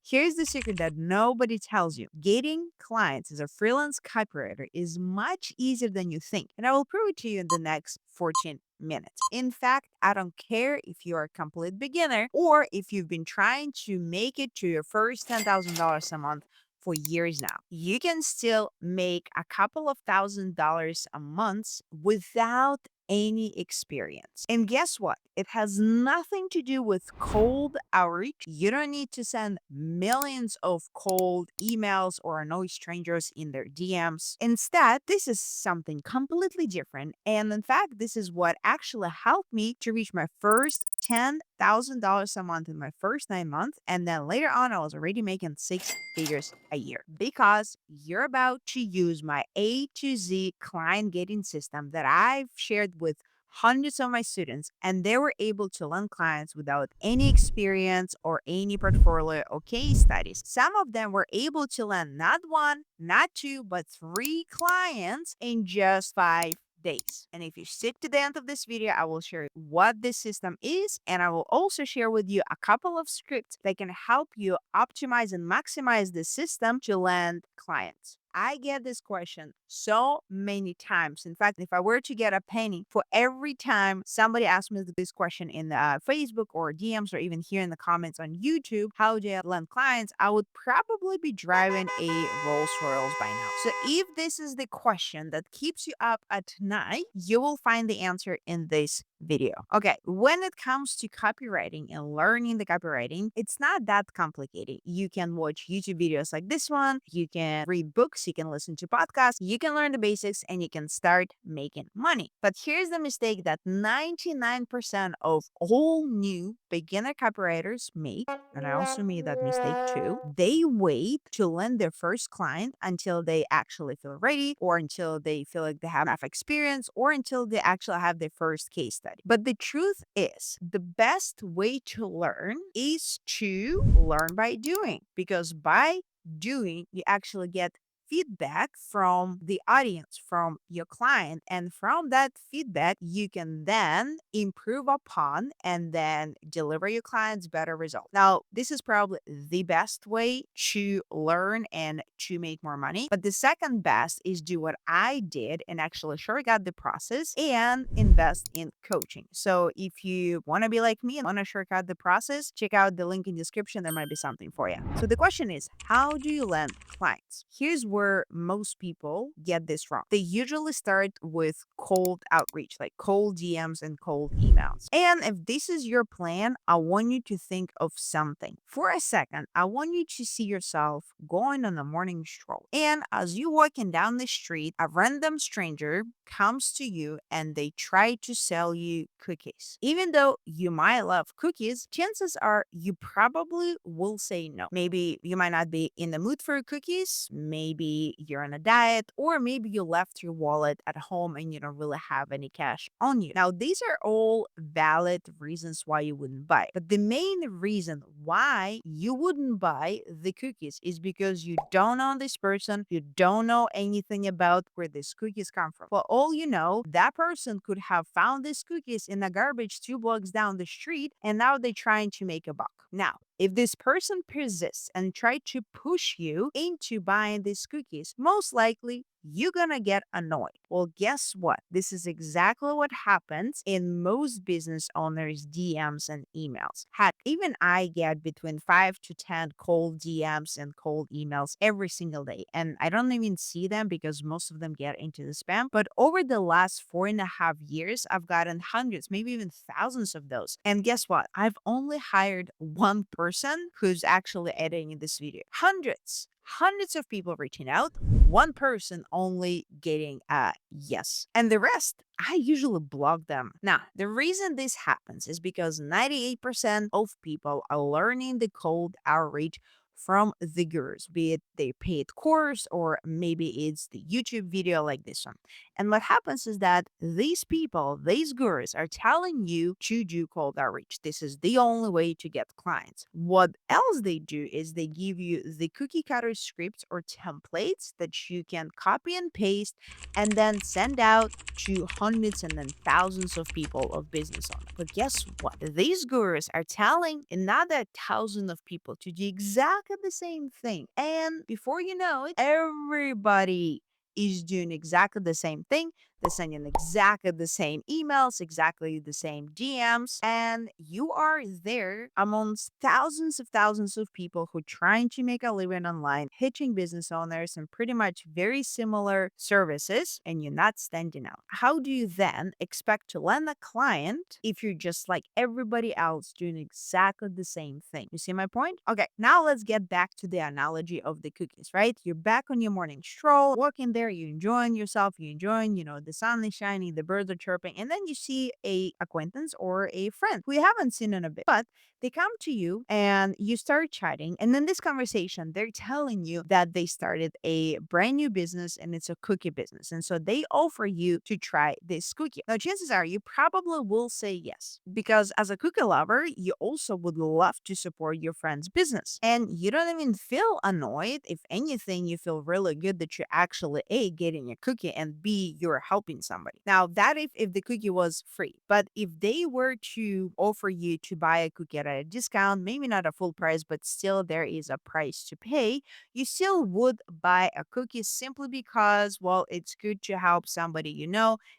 Here's the secret that nobody tells you. Getting clients as a freelance copywriter is much easier than you think. And I will prove it to you in the next 14 minutes. In fact, I don't care if you're a complete beginner or if you've been trying to make it to your first $10,000 a month for years now. You can still make a couple of $1,000s a month without any experience. And guess what? It has nothing to do with cold outreach. You don't need to send millions of cold emails or annoy strangers in their DMs. Instead, this is something completely different. And in fact, this is what actually helped me to reach my first $10,000 a month in my first 9 months. And then later on, I was already making 6 figures a year because you're about to use my A to Z client getting system that I've shared with hundreds of my students, and they were able to land clients without any experience or any portfolio or case studies. Some of them were able to land not one, not two, but three clients in just 5 days. And if you stick to the end of this video, I will share what this system is, and I will also share with you a couple of scripts that can help you optimize and maximize the system to land clients. I get this question so many times. In fact, if I were to get a penny for every time somebody asks me this question in Facebook or DMs or even here in the comments on YouTube, how do I land clients? I would probably be driving a Rolls Royce by now. So if this is the question that keeps you up at night, you will find the answer in this video. Okay, when it comes to copywriting and learning the copywriting, it's not that complicated. You can watch YouTube videos like this one, you can read books, you can listen to podcasts, you can learn the basics, and you can start making money. But here's the mistake that 99% of all new beginner copywriters make, and I also made that mistake too. They wait to land their first client until they actually feel ready, or until they feel like they have enough experience, or until they actually have their first case study. But the truth is, the best way to learn is to learn by doing, because by doing, you actually get feedback from the audience, from your client. And from that feedback, you can then improve upon and then deliver your clients better results. Now, this is probably the best way to learn and to make more money. But the second best is do what I did and actually shortcut the process and invest in coaching. So if you want to be like me and want to shortcut the process, check out the link in the description. There might be something for you. So the question is, how do you land clients? Here's where most people get this wrong. They usually start with cold outreach, like cold DMs and cold emails. And if this is your plan, I want you to think of something. For a second, I want you to see yourself going on a morning stroll. And as you're walking down the street, a random stranger comes to you and they try to sell you cookies. Even though you might love cookies, chances are you probably will say no. Maybe you might not be in the mood for cookies, maybe you're on a diet, or maybe you left your wallet at home and you don't really have any cash on you. Now, these are all valid reasons why you wouldn't buy. But the main reason why you wouldn't buy the cookies is because you don't know this person, you don't know anything about where these cookies come from. For all you know, that person could have found these cookies in a garbage 2 blocks down the street, and now they're trying to make a buck. Now, if this person persists and try to push you into buying these cookies, most likely you're gonna get annoyed. Well, guess what? This is exactly what happens in most business owners' DMs and emails. Heck, even I get between 5 to 10 cold DMs and cold emails every single day. And I don't even see them because most of them get into the spam. But over the last 4.5 years, I've gotten hundreds, maybe even thousands of those. And guess what? I've only hired one person who's actually editing this video. Hundreds of people reaching out, one person only getting a yes. And the rest, I usually block them. Now, the reason this happens is because 98% of people are learning the cold outreach from the gurus, be it their paid course or maybe it's the YouTube video like this one. And what happens is that these people, these gurus, are telling you to do cold outreach. This is the only way to get clients. What else they do is they give you the cookie cutter scripts or templates that you can copy and paste and then send out to hundreds and then thousands of people, of business owners. But guess what? These gurus are telling another thousand of people to do exactly the same thing. And before you know it, everybody is doing exactly the same thing. They're sending exactly the same emails, exactly the same DMs, and you are there amongst thousands of people who are trying to make a living online, hitching business owners and pretty much very similar services, and you're not standing out. How do you then expect to land a client if you're just like everybody else doing exactly the same thing? You see my point? Okay, now let's get back to the analogy of the cookies, right? You're back on your morning stroll, walking there, you're enjoying yourself, you're enjoying, the sun is shining, the birds are chirping, and then you see a acquaintance or a friend who you haven't seen in a bit, but they come to you and you start chatting. And in this conversation, they're telling you that they started a brand new business and it's a cookie business. And so they offer you to try this cookie. Now, chances are you probably will say yes, because as a cookie lover, you also would love to support your friend's business. And you don't even feel annoyed. If anything, you feel really good that you're actually A, getting a cookie, and B, you're helping somebody. Now, that if the cookie was free, but if they were to offer you to buy a cookie at a discount, maybe not a full price, but still there is a price to pay, you still would buy a cookie simply because, well, it's good to help somebody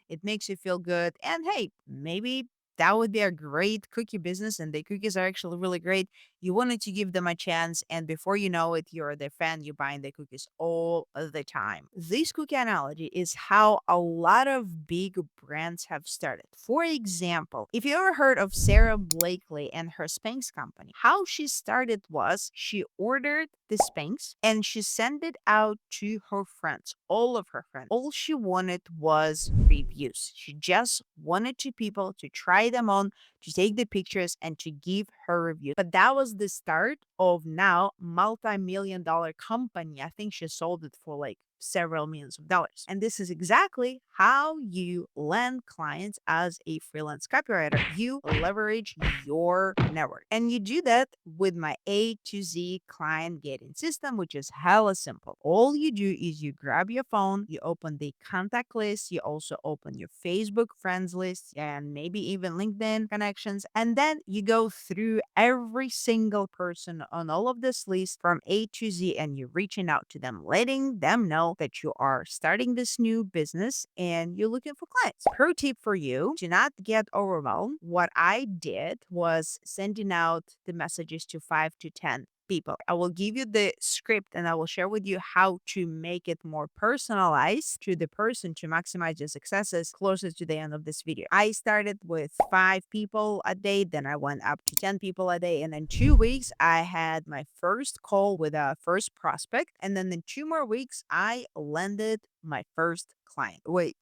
it makes you feel good. And hey, maybe that would be a great cookie business and the cookies are actually really great. You wanted to give them a chance, and before you know it, you're their fan, you're buying the cookies all the time. This cookie analogy is how a lot of big brands have started. For example, if you ever heard of Sarah Blakely and her Spanx company, how she started was she ordered the Spanx and she sent it out to her friends, all of her friends. All she wanted was reviews. She just wanted to people to try them on, to take the pictures and to give her review. But that was the start of now multi-million dollar company. I think she sold it for like several millions of dollars. And this is exactly how you land clients as a freelance copywriter. You leverage your network. And you do that with my A to Z client getting system, which is hella simple. All you do is you grab your phone, you open the contact list, you also open your Facebook friends list, and maybe even LinkedIn connections. And then you go through every single person on all of this list from A to Z, and you're reaching out to them, letting them know that you are starting this new business and you're looking for clients. Pro tip for you: do not get overwhelmed. What I did was sending out the messages to 5 to 10 people. I will give you the script and I will share with you how to make it more personalized to the person to maximize your successes closer to the end of this video. I started with 5 people a day, then I went up to 10 people a day, and in 2 weeks, I had my first call with a first prospect, and then in 2 more weeks, I landed my first client. Wait,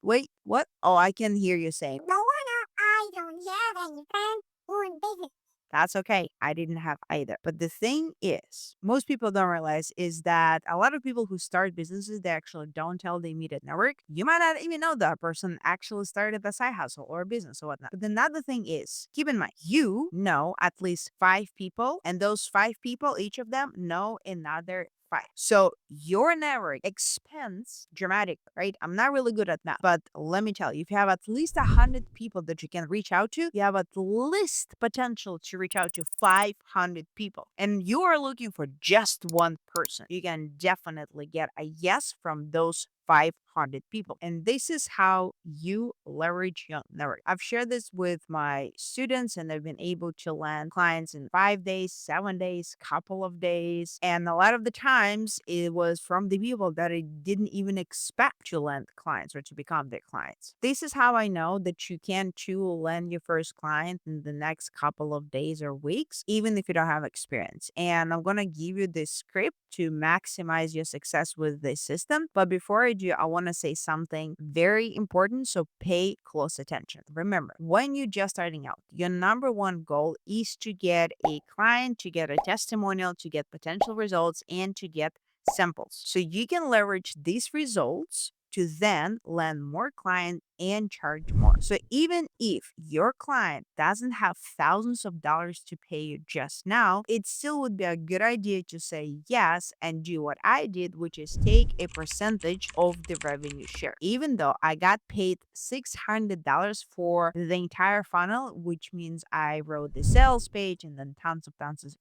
what? Oh, I can hear you saying, "No wonder I don't have any friends who in business." That's okay. I didn't have either. But the thing is, most people don't realize is that a lot of people who start businesses, they actually don't tell the immediate network. You might not even know that person actually started a side hustle or a business or whatnot. But another thing is, keep in mind, you know at least 5 people, and those 5 people, each of them know another 5. So your network expands dramatically, right? I'm not really good at math, but let me tell you, if you have at least 100 people that you can reach out to, you have at least potential to reach out to 500 people. And you are looking for just one person. You can definitely get a yes from those 500 people. And this is how you leverage your network. I've shared this with my students and they've been able to land clients in 5 days, 7 days, couple of days. And a lot of the times it was from the people that I didn't even expect to land clients or to become their clients. This is how I know that you can too land your first client in the next couple of days or weeks, even if you don't have experience. And I'm going to give you this script to maximize your success with this system. But before I do, I want to say something very important. So pay close attention. Remember, when you're just starting out, your number one goal is to get a client, to get a testimonial, to get potential results, and to get samples. So you can leverage these results to then land more clients and charge more. So even if your client doesn't have thousands of dollars to pay you just now, it still would be a good idea to say yes and do what I did, which is take a percentage of the revenue share. Even though I got paid $600 for the entire funnel, which means I wrote the sales page and then tons of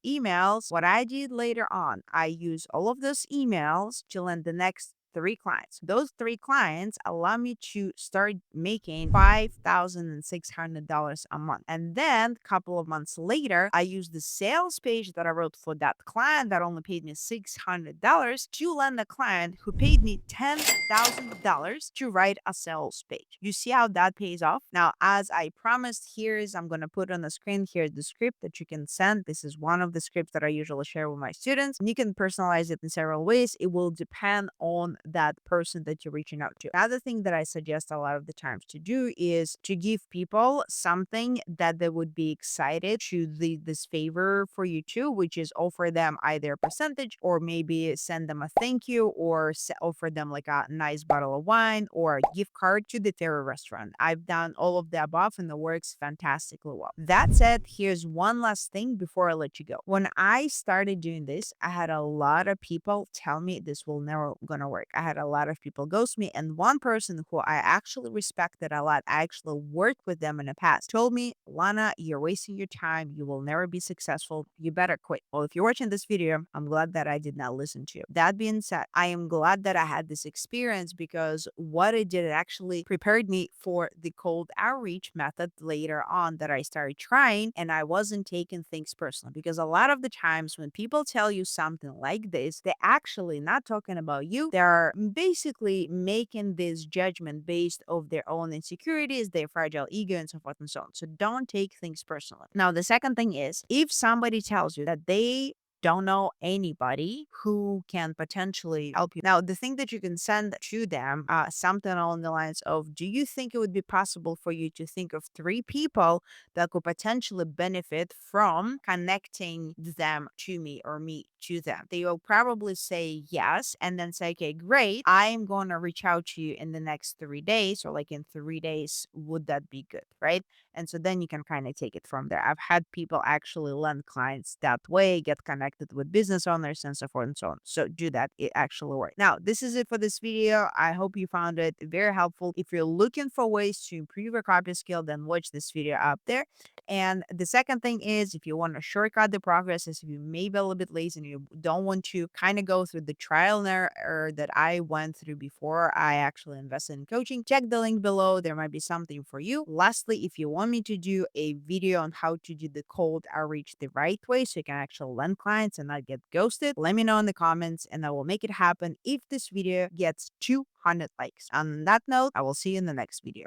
emails, what I did later on, I used all of those emails to land the next three clients. Those three clients allow me to start making $5,600 a month. And then a couple of months later, I used the sales page that I wrote for that client that only paid me $600 to land a client who paid me $10,000 to write a sales page. You see how that pays off? Now, as I promised, I'm going to put on the screen, here's the script that you can send. This is one of the scripts that I usually share with my students. And you can personalize it in several ways. It will depend on that person that you're reaching out to. Another thing that I suggest a lot of the times to do is to give people something that they would be excited to this favor for you too, which is offer them either a percentage or maybe send them a thank you or offer them like a nice bottle of wine or a gift card to the favorite restaurant. I've done all of the above and it works fantastically well. That said, here's one last thing before I let you go. When I started doing this, I had a lot of people tell me this will never gonna work. I had a lot of people ghost me, and one person who I actually respected a lot, I actually worked with them in the past, told me, Lana, you're wasting your time. You will never be successful. You better quit. Well, if you're watching this video, I'm glad that I did not listen to you. That being said, I am glad that I had this experience because what it did, it actually prepared me for the cold outreach method later on that I started trying, and I wasn't taking things personally because a lot of the times when people tell you something like this, they're actually not talking about you. They're basically making this judgment based of their own insecurities, their fragile ego, and so forth and so on. So don't take things personally. Now, the second thing is if somebody tells you that they don't know anybody who can potentially help you. Now, the thing that you can send to them, something along the lines of, do you think it would be possible for you to think of three people that could potentially benefit from connecting them to me or me to them? They will probably say yes and then say, okay, great. I am going to reach out to you in the next 3 days, or like in 3 days. Would that be good? Right. And so then you can kind of take it from there. I've had people actually land clients that way, get connected with business owners and so forth and so on. So do that. It actually works. Now, this is it for this video. I hope you found it very helpful. If you're looking for ways to improve your copy skill, then watch this video up there. And the second thing is, if you want to shortcut the progress, if you may be a little bit lazy and you don't want to kind of go through the trial and error that I went through before I actually invested in coaching, check the link below. There might be something for you. Lastly, if you want me to do a video on how to do the cold outreach the right way so you can actually land clients and not get ghosted, let me know in the comments and I will make it happen if this video gets 200 likes. On that note, I will see you in the next video.